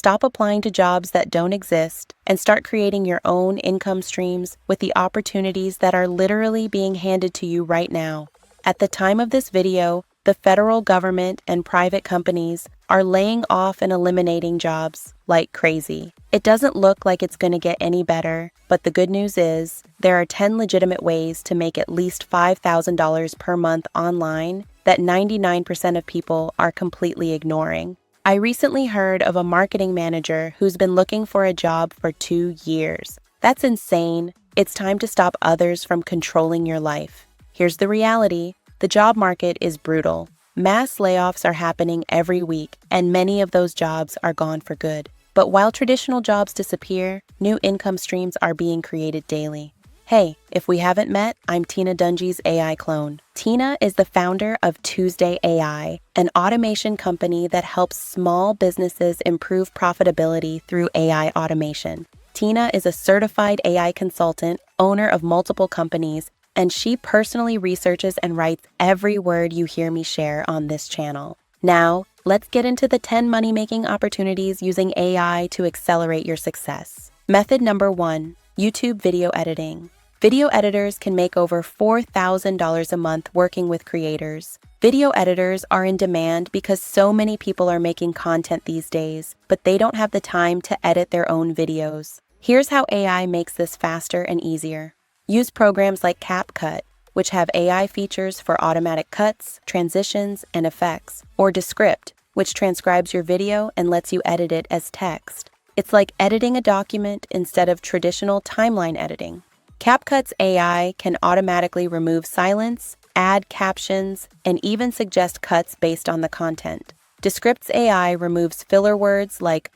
Stop applying to jobs that don't exist and start creating your own income streams with the opportunities that are literally being handed to you right now. At the time of this video, the federal government and private companies are laying off and eliminating jobs like crazy. It doesn't look like it's going to get any better, but the good news is there are 10 legitimate ways to make at least $5,000 per month online that 99% of people are completely ignoring. I recently heard of a marketing manager who's been looking for a job for 2 years. That's insane. It's time to stop others from controlling your life. Here's the reality. The job market is brutal. Mass layoffs are happening every week, and many of those jobs are gone for good. But while traditional jobs disappear, new income streams are being created daily. Hey, if we haven't met, I'm Tina Dungy's AI clone. Tina is the founder of Tuesday AI, an automation company that helps small businesses improve profitability through AI automation. Tina is a certified AI consultant, owner of multiple companies, and she personally researches and writes every word you hear me share on this channel. Now, let's get into the 10 money-making opportunities using AI to accelerate your success. Method number 1, YouTube video editing. Video editors can make over $4,000 a month working with creators. Video editors are in demand because so many people are making content these days, but they don't have the time to edit their own videos. Here's how AI makes this faster and easier. Use programs like CapCut, which have AI features for automatic cuts, transitions, and effects, or Descript, which transcribes your video and lets you edit it as text. It's like editing a document instead of traditional timeline editing. CapCut's AI can automatically remove silence, add captions, and even suggest cuts based on the content. Descript's AI removes filler words like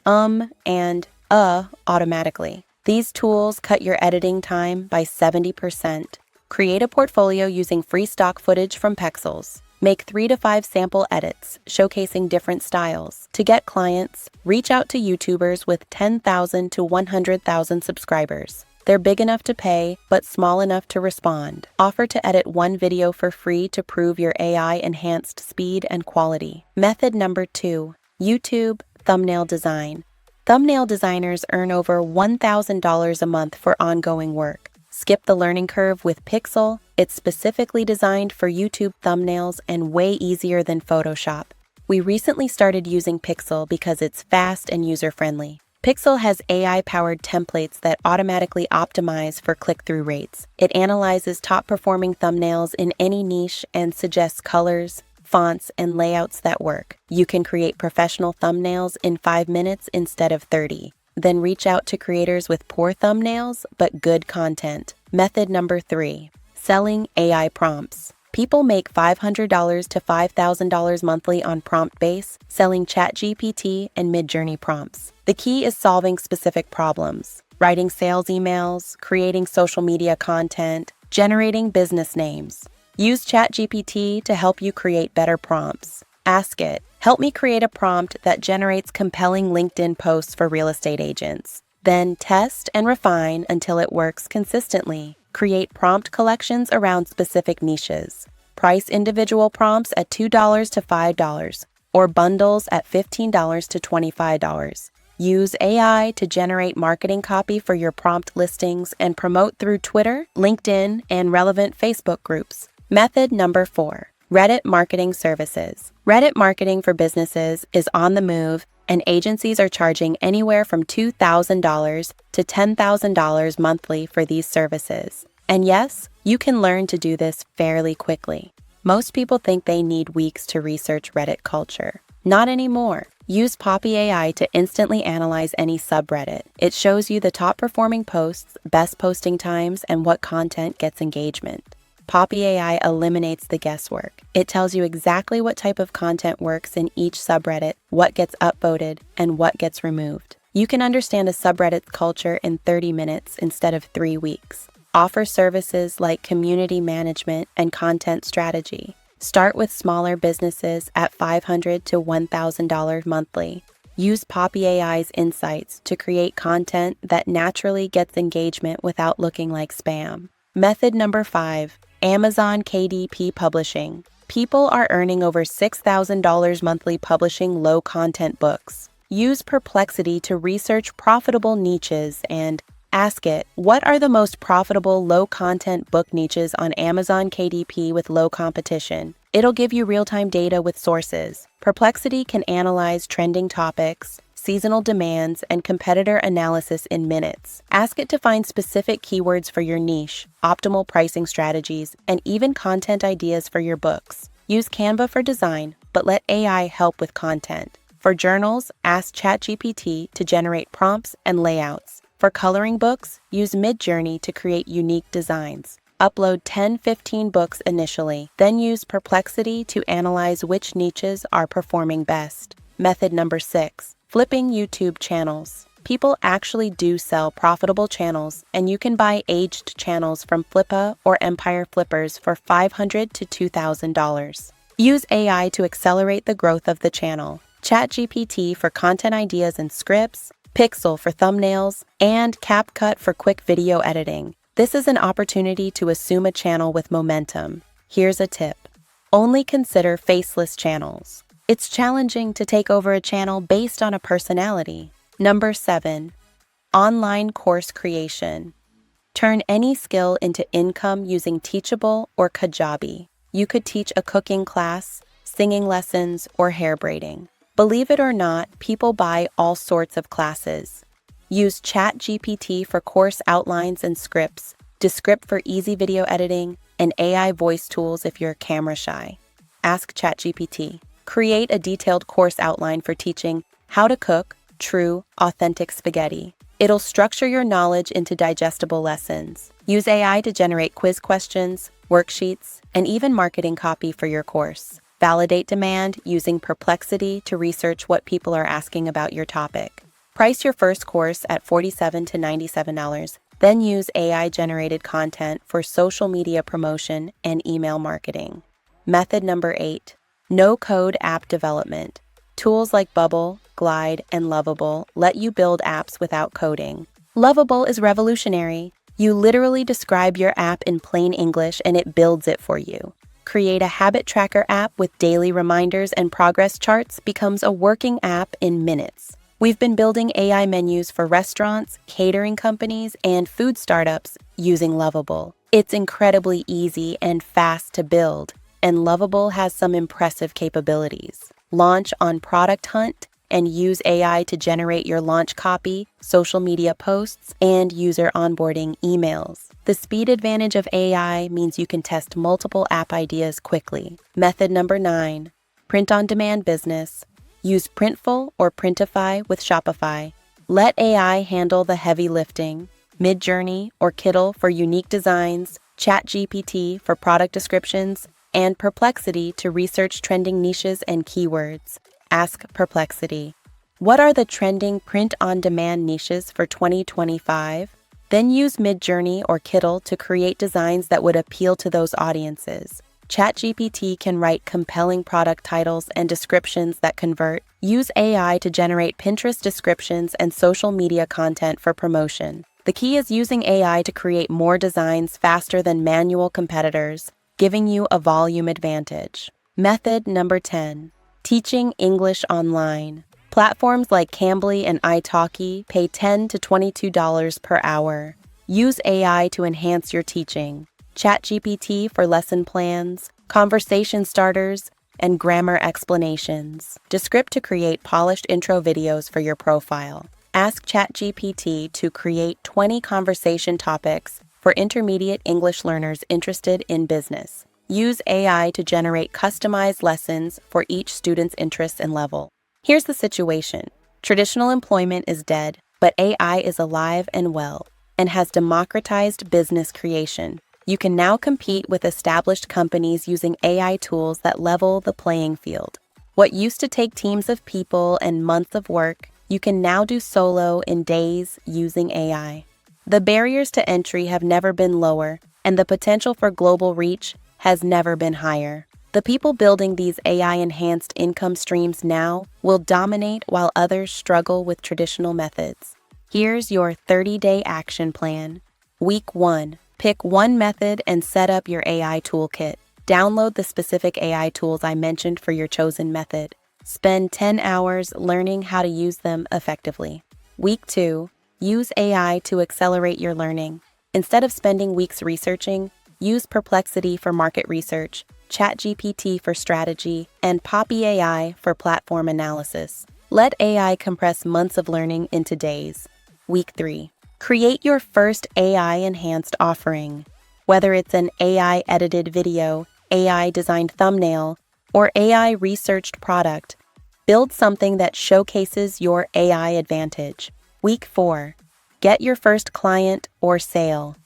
and automatically. These tools cut your editing time by 70%. Create a portfolio using free stock footage from Pexels. Make 3 to 5 sample edits, showcasing different styles. To get clients, reach out to YouTubers with 10,000 to 100,000 subscribers. They're big enough to pay, but small enough to respond. Offer to edit one video for free to prove your AI-enhanced speed and quality. Method number 2, YouTube thumbnail design. Thumbnail designers earn over $1,000 a month for ongoing work. Skip the learning curve with Pixel. It's specifically designed for YouTube thumbnails and way easier than Photoshop. We recently started using Pixel because it's fast and user-friendly. Pixel has AI-powered templates that automatically optimize for click-through rates. It analyzes top-performing thumbnails in any niche and suggests colors, fonts, and layouts that work. You can create professional thumbnails in 5 minutes instead of 30. Then reach out to creators with poor thumbnails but good content. Method number 3, selling AI prompts. People make $500 to $5,000 monthly on prompt base, selling ChatGPT and Midjourney prompts. The key is solving specific problems: writing sales emails, creating social media content, generating business names. Use ChatGPT to help you create better prompts. Ask it, help me create a prompt that generates compelling LinkedIn posts for real estate agents. Then test and refine until it works consistently. Create prompt collections around specific niches. Price individual prompts at $2 to $5, or bundles at $15 to $25. Use AI to generate marketing copy for your prompt listings and promote through Twitter, LinkedIn, and relevant Facebook groups. Method number 4, Reddit marketing services. Reddit marketing for businesses is on the move, and agencies are charging anywhere from $2,000 to $10,000 monthly for these services. And yes, you can learn to do this fairly quickly. Most people think they need weeks to research Reddit culture. Not anymore. Use Poppy AI to instantly analyze any subreddit. It shows you the top performing posts, best posting times, and what content gets engagement. Poppy AI eliminates the guesswork. It tells you exactly what type of content works in each subreddit, what gets upvoted, and what gets removed. You can understand a subreddit's culture in 30 minutes instead of 3 weeks. Offer services like community management and content strategy. Start with smaller businesses at $500 to $1,000 monthly. Use Poppy AI's insights to create content that naturally gets engagement without looking like spam. Method number 5, Amazon KDP Publishing. People are earning over $6,000 monthly publishing low-content books. Use Perplexity to research profitable niches and ask it, what are the most profitable low-content book niches on Amazon KDP with low competition? It'll give you real-time data with sources. Perplexity can analyze trending topics, seasonal demands, and competitor analysis in minutes. Ask it to find specific keywords for your niche, optimal pricing strategies, and even content ideas for your books. Use Canva for design, but let AI help with content. For journals, ask ChatGPT to generate prompts and layouts. For coloring books, use Midjourney to create unique designs. Upload 10-15 books initially, then use Perplexity to analyze which niches are performing best. Method number 6. Flipping YouTube channels. People actually do sell profitable channels, and you can buy aged channels from Flippa or Empire Flippers for $500 to $2,000. Use AI to accelerate the growth of the channel. ChatGPT for content ideas and scripts, Pixel for thumbnails, and CapCut for quick video editing. This is an opportunity to assume a channel with momentum. Here's a tip. Only consider faceless channels. It's challenging to take over a channel based on a personality. Number 7. Online course creation. Turn any skill into income using Teachable or Kajabi. You could teach a cooking class, singing lessons, or hair braiding. Believe it or not, people buy all sorts of classes. Use ChatGPT for course outlines and scripts, Descript for easy video editing, and AI voice tools if you're camera shy. Ask ChatGPT. Create a detailed course outline for teaching how to cook true, authentic spaghetti. It'll structure your knowledge into digestible lessons. Use AI to generate quiz questions, worksheets, and even marketing copy for your course. Validate demand using Perplexity to research what people are asking about your topic. Price your first course at $47 to $97, then use AI-generated content for social media promotion and email marketing. Method number 8. No-code app development. Tools like Bubble, Glide, and Lovable let you build apps without coding. Lovable is revolutionary. You literally describe your app in plain English and it builds it for you. Create a habit tracker app with daily reminders and progress charts becomes a working app in minutes. We've been building AI menus for restaurants, catering companies, and food startups using Lovable. It's incredibly easy and fast to build, and Lovable has some impressive capabilities. Launch on Product Hunt and use AI to generate your launch copy, social media posts, and user onboarding emails. The speed advantage of AI means you can test multiple app ideas quickly. Method number 9. Print-on-demand business. Use Printful or Printify with Shopify. Let AI handle the heavy lifting. Midjourney or Kittl for unique designs, ChatGPT for product descriptions, and Perplexity to research trending niches and keywords. Ask Perplexity. What are the trending print-on-demand niches for 2025? Then use Midjourney or Kittl to create designs that would appeal to those audiences. ChatGPT can write compelling product titles and descriptions that convert. Use AI to generate Pinterest descriptions and social media content for promotion. The key is using AI to create more designs faster than manual competitors, giving you a volume advantage. Method number 10. Teaching English online. Platforms like Cambly and italki pay $10 to $22 per hour. Use AI to enhance your teaching. ChatGPT for lesson plans, conversation starters, and grammar explanations. Descript to create polished intro videos for your profile. Ask ChatGPT to create 20 conversation topics for intermediate English learners interested in business. Use AI to generate customized lessons for each student's interests and level. Here's the situation. Traditional employment is dead, but AI is alive and well and has democratized business creation. You can now compete with established companies using AI tools that level the playing field. What used to take teams of people and months of work, you can now do solo in days using AI. The barriers to entry have never been lower, and the potential for global reach has never been higher. The people building these AI-enhanced income streams now will dominate while others struggle with traditional methods. Here's your 30-day action plan. Week 1. Pick one method and set up your AI toolkit. Download the specific AI tools I mentioned for your chosen method. Spend 10 hours learning how to use them effectively. Week 2. Use AI to accelerate your learning. Instead of spending weeks researching, use Perplexity for market research, ChatGPT for strategy, and Poppy AI for platform analysis. Let AI compress months of learning into days. Week 3. Create your first AI-enhanced offering. Whether it's an AI-edited video, AI-designed thumbnail, or AI-researched product, build something that showcases your AI advantage. Week 4. Get your first client or sale.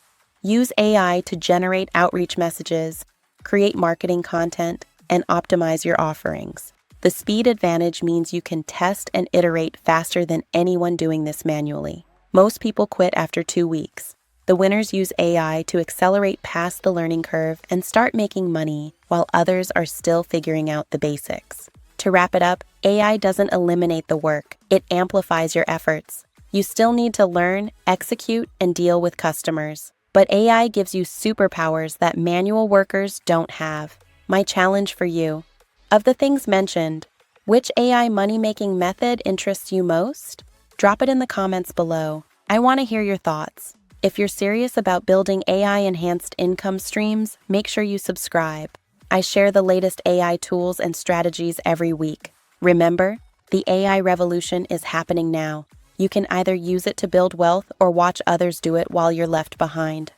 Use AI to generate outreach messages, create marketing content, and optimize your offerings. The speed advantage means you can test and iterate faster than anyone doing this manually. Most people quit after 2 weeks. The winners use AI to accelerate past the learning curve and start making money, while others are still figuring out the basics. To wrap it up, AI doesn't eliminate the work, it amplifies your efforts. You still need to learn, execute, and deal with customers. But AI gives you superpowers that manual workers don't have. My challenge for you: of the things mentioned, which AI money-making method interests you most? Drop it in the comments below. I want to hear your thoughts. If you're serious about building AI-enhanced income streams, make sure you subscribe. I share the latest AI tools and strategies every week. Remember, the AI revolution is happening now. You can either use it to build wealth or watch others do it while you're left behind.